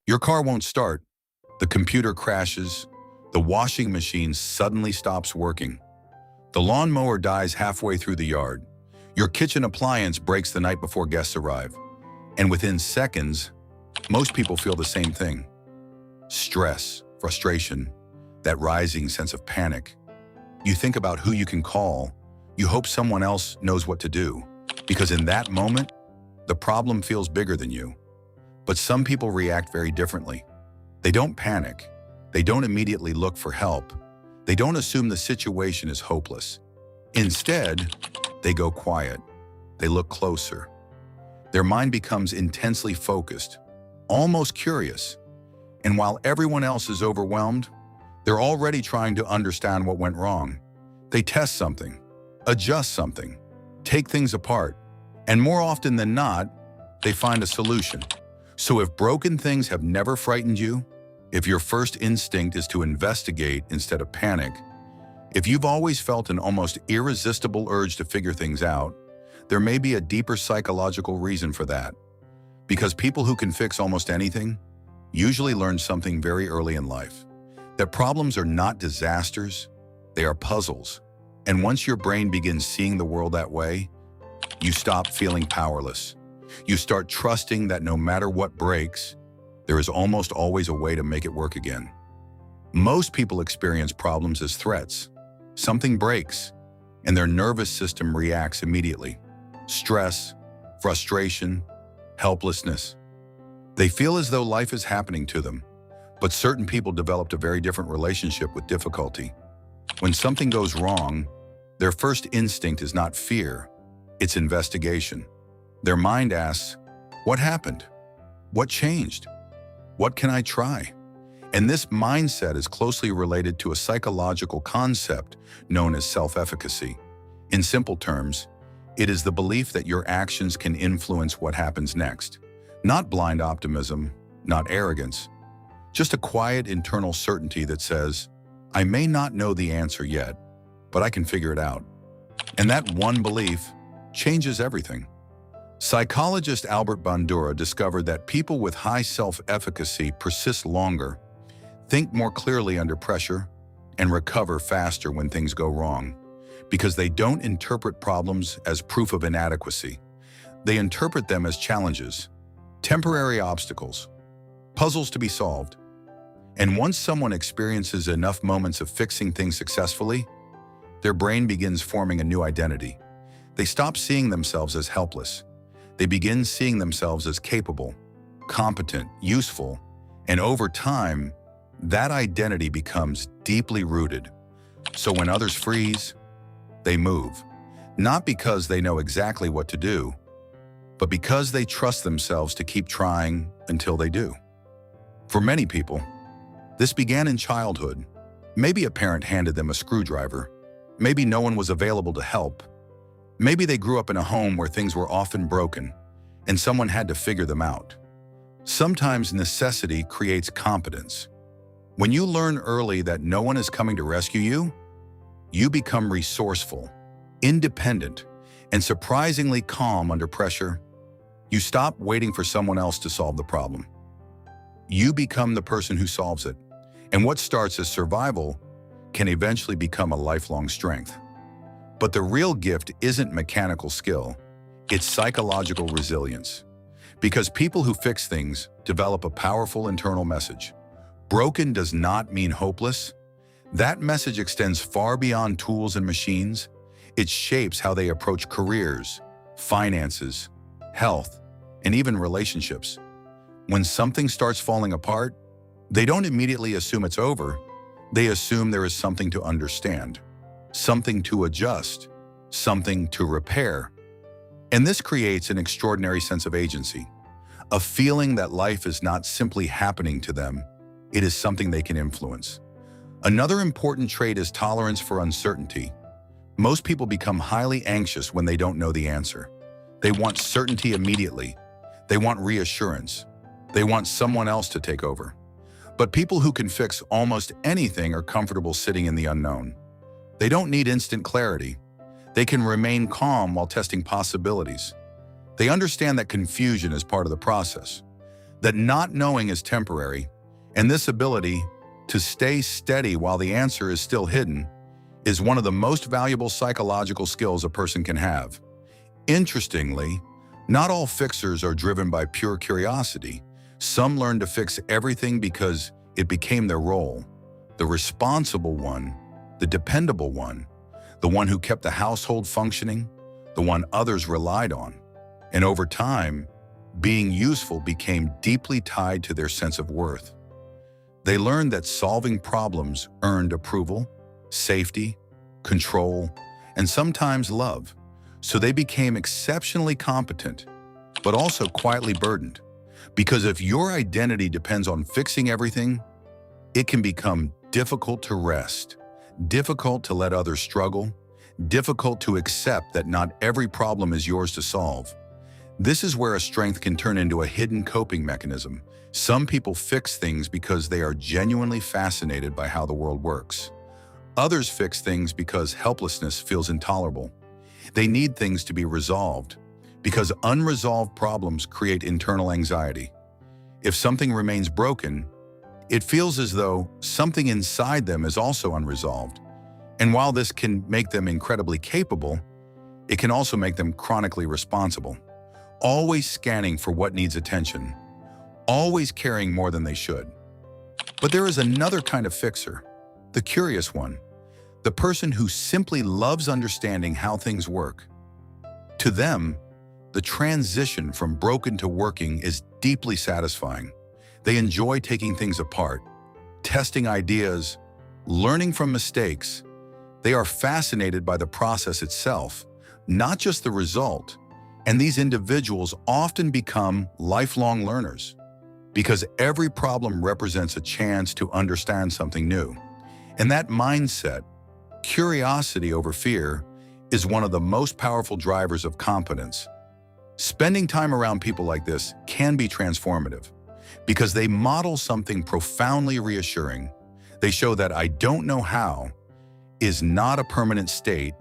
Your car won't start, the computer crashes, the washing machine suddenly stops working, the lawnmower dies halfway through the yard, your kitchen appliance breaks the night before guests arrive, and within seconds, most people feel the same thing. Stress, frustration, that rising sense of panic. You think about who you can call, you hope someone else knows what to do, because in that moment, the problem feels bigger than you. But some people react very differently. They don't panic. They don't immediately look for help. They don't assume the situation is hopeless. Instead, they go quiet. They look closer. Their mind becomes intensely focused, almost curious. And while everyone else is overwhelmed, they're already trying to understand what went wrong. They test something, adjust something, take things apart, and more often than not, they find a solution. So if broken things have never frightened you, if your first instinct is to investigate instead of panic, if you've always felt an almost irresistible urge to figure things out, there may be a deeper psychological reason for that. Because people who can fix almost anything usually learn something very early in life. That problems are not disasters, they are puzzles. And once your brain begins seeing the world that way, you stop feeling powerless. You start trusting that no matter what breaks, there is almost always a way to make it work again. Most people experience problems as threats. Something breaks, and their nervous system reacts immediately. Stress, frustration, helplessness. They feel as though life is happening to them, but certain people developed a very different relationship with difficulty. When something goes wrong, their first instinct is not fear, it's investigation. Their mind asks, what happened? What changed? What can I try? And this mindset is closely related to a psychological concept known as self-efficacy. In simple terms, it is the belief that your actions can influence what happens next. Not blind optimism, not arrogance, just a quiet internal certainty that says, I may not know the answer yet, but I can figure it out. And that one belief changes everything. Psychologist Albert Bandura discovered that people with high self-efficacy persist longer, think more clearly under pressure, and recover faster when things go wrong, because they don't interpret problems as proof of inadequacy. They interpret them as challenges, temporary obstacles, puzzles to be solved. And once someone experiences enough moments of fixing things successfully, their brain begins forming a new identity. They stop seeing themselves as helpless. They begin seeing themselves as capable, competent, useful, and over time, that identity becomes deeply rooted. So when others freeze, they move, not because they know exactly what to do, but because they trust themselves to keep trying until they do. For many people, this began in childhood. Maybe a parent handed them a screwdriver. Maybe no one was available to help. Maybe they grew up in a home where things were often broken, and someone had to figure them out. Sometimes necessity creates competence. When you learn early that no one is coming to rescue you, you become resourceful, independent, and surprisingly calm under pressure. You stop waiting for someone else to solve the problem. You become the person who solves it. And what starts as survival can eventually become a lifelong strength. But the real gift isn't mechanical skill, it's psychological resilience. Because people who fix things develop a powerful internal message. Broken does not mean hopeless. That message extends far beyond tools and machines. It shapes how they approach careers, finances, health, and even relationships. When something starts falling apart, they don't immediately assume it's over. They assume there is something to understand, something to adjust, something to repair. And this creates an extraordinary sense of agency, a feeling that life is not simply happening to them, it is something they can influence. Another important trait is tolerance for uncertainty. Most people become highly anxious when they don't know the answer. They want certainty immediately. They want reassurance. They want someone else to take over. But people who can fix almost anything are comfortable sitting in the unknown. They don't need instant clarity. They can remain calm while testing possibilities. They understand that confusion is part of the process. that not knowing is temporary, and this ability to stay steady while the answer is still hidden is one of the most valuable psychological skills a person can have. Interestingly, not all fixers are driven by pure curiosity. Some learn to fix everything because it became their role. The responsible one, the dependable one, the one who kept the household functioning, the one others relied on. And over time, being useful became deeply tied to their sense of worth. They learned that solving problems earned approval, safety, control, and sometimes love. So they became exceptionally competent, but also quietly burdened. Because if your identity depends on fixing everything, it can become difficult to rest, difficult to let others struggle, difficult to accept that not every problem is yours to solve. This is where a strength can turn into a hidden coping mechanism. Some people fix things because they are genuinely fascinated by how the world works. Others fix things because helplessness feels intolerable. They need things to be resolved because unresolved problems create internal anxiety. If something remains broken, it feels as though something inside them is also unresolved. And while this can make them incredibly capable, it can also make them chronically responsible, always scanning for what needs attention, always caring more than they should. But there is another kind of fixer, the curious one, the person who simply loves understanding how things work. To them, the transition from broken to working is deeply satisfying. They enjoy taking things apart, testing ideas, learning from mistakes. They are fascinated by the process itself, not just the result. And these individuals often become lifelong learners because every problem represents a chance to understand something new. And that mindset, curiosity over fear, is one of the most powerful drivers of competence. Spending time around people like this can be transformative because they model something profoundly reassuring. They show that "I don't know how" is not a permanent state,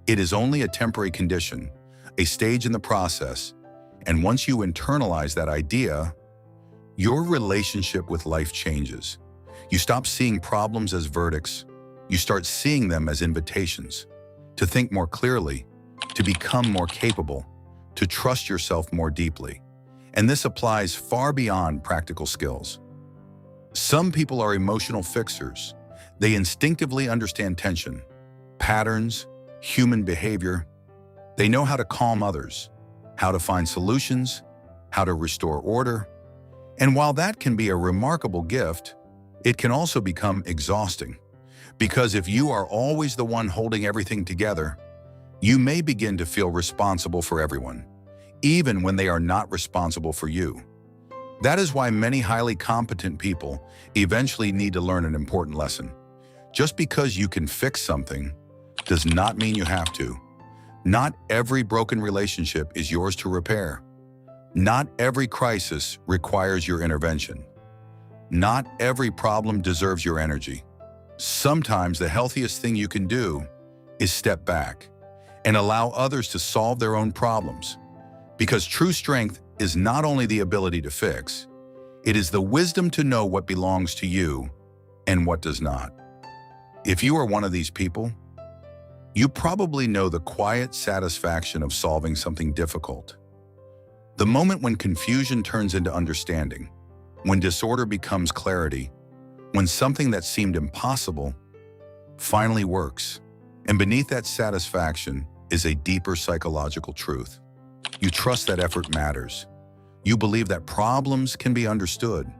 it is only a temporary condition, a stage in the process. And once you internalize that idea, your relationship with life changes. You stop seeing problems as verdicts. You start seeing them as invitations to think more clearly, to become more capable, to trust yourself more deeply. And this applies far beyond practical skills. Some people are emotional fixers. They instinctively understand tension, patterns, human behavior. They know how to calm others, how to find solutions, how to restore order. And while that can be a remarkable gift, it can also become exhausting. Because if you are always the one holding everything together, you may begin to feel responsible for everyone, even when they are not responsible for you. That is why many highly competent people eventually need to learn an important lesson. Just because you can fix something does not mean you have to. Not every broken relationship is yours to repair. Not every crisis requires your intervention. Not every problem deserves your energy. Sometimes the healthiest thing you can do is step back and allow others to solve their own problems. Because true strength is not only the ability to fix, it is the wisdom to know what belongs to you and what does not. If you are one of these people, you probably know the quiet satisfaction of solving something difficult. The moment when confusion turns into understanding, when disorder becomes clarity, when something that seemed impossible finally works. And beneath that satisfaction is a deeper psychological truth. You trust that effort matters. You believe that problems can be understood,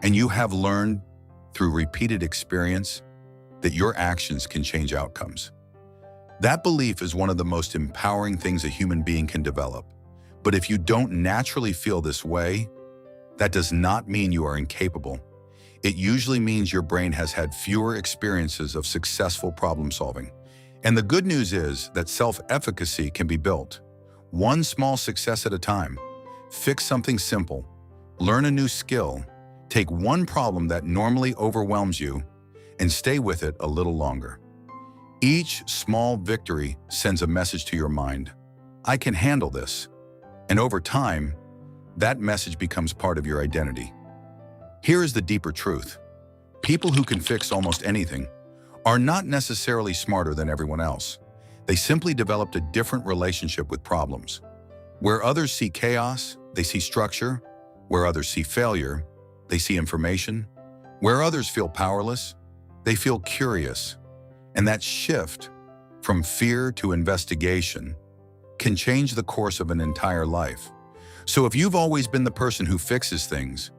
and you have learned through repeated experience that your actions can change outcomes. That belief is one of the most empowering things a human being can develop. But if you don't naturally feel this way, that does not mean you are incapable. It usually means your brain has had fewer experiences of successful problem solving. And the good news is that self-efficacy can be built. One small success at a time. Fix something simple. Learn a new skill. Take one problem that normally overwhelms you and stay with it a little longer. Each small victory sends a message to your mind. I can handle this. And over time, that message becomes part of your identity. Here is the deeper truth. People who can fix almost anything are not necessarily smarter than everyone else. They simply developed a different relationship with problems. Where others see chaos, they see structure. Where others see failure, they see information. Where others feel powerless, they feel curious. And that shift from fear to investigation can change the course of an entire life. So if you've always been the person who fixes things,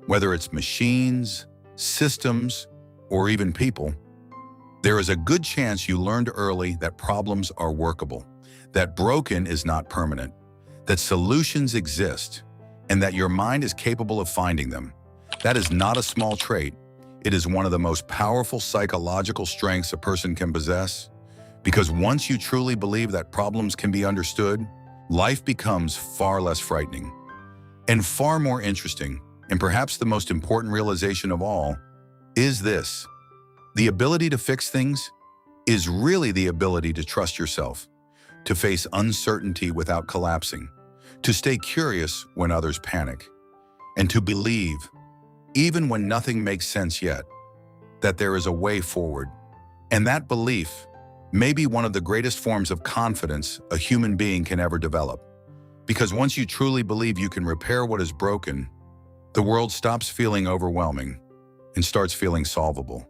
whether it's machines, systems, or even people, there is a good chance you learned early that problems are workable, that broken is not permanent, that solutions exist, and that your mind is capable of finding them. That is not a small trait. It is one of the most powerful psychological strengths a person can possess, because once you truly believe that problems can be understood, life becomes far less frightening and far more interesting. And perhaps the most important realization of all is this: the ability to fix things is really the ability to trust yourself, to face uncertainty without collapsing, to stay curious when others panic, and to believe, even when nothing makes sense yet, that there is a way forward. And that belief may be one of the greatest forms of confidence a human being can ever develop. Because once you truly believe you can repair what is broken, the world stops feeling overwhelming and starts feeling solvable.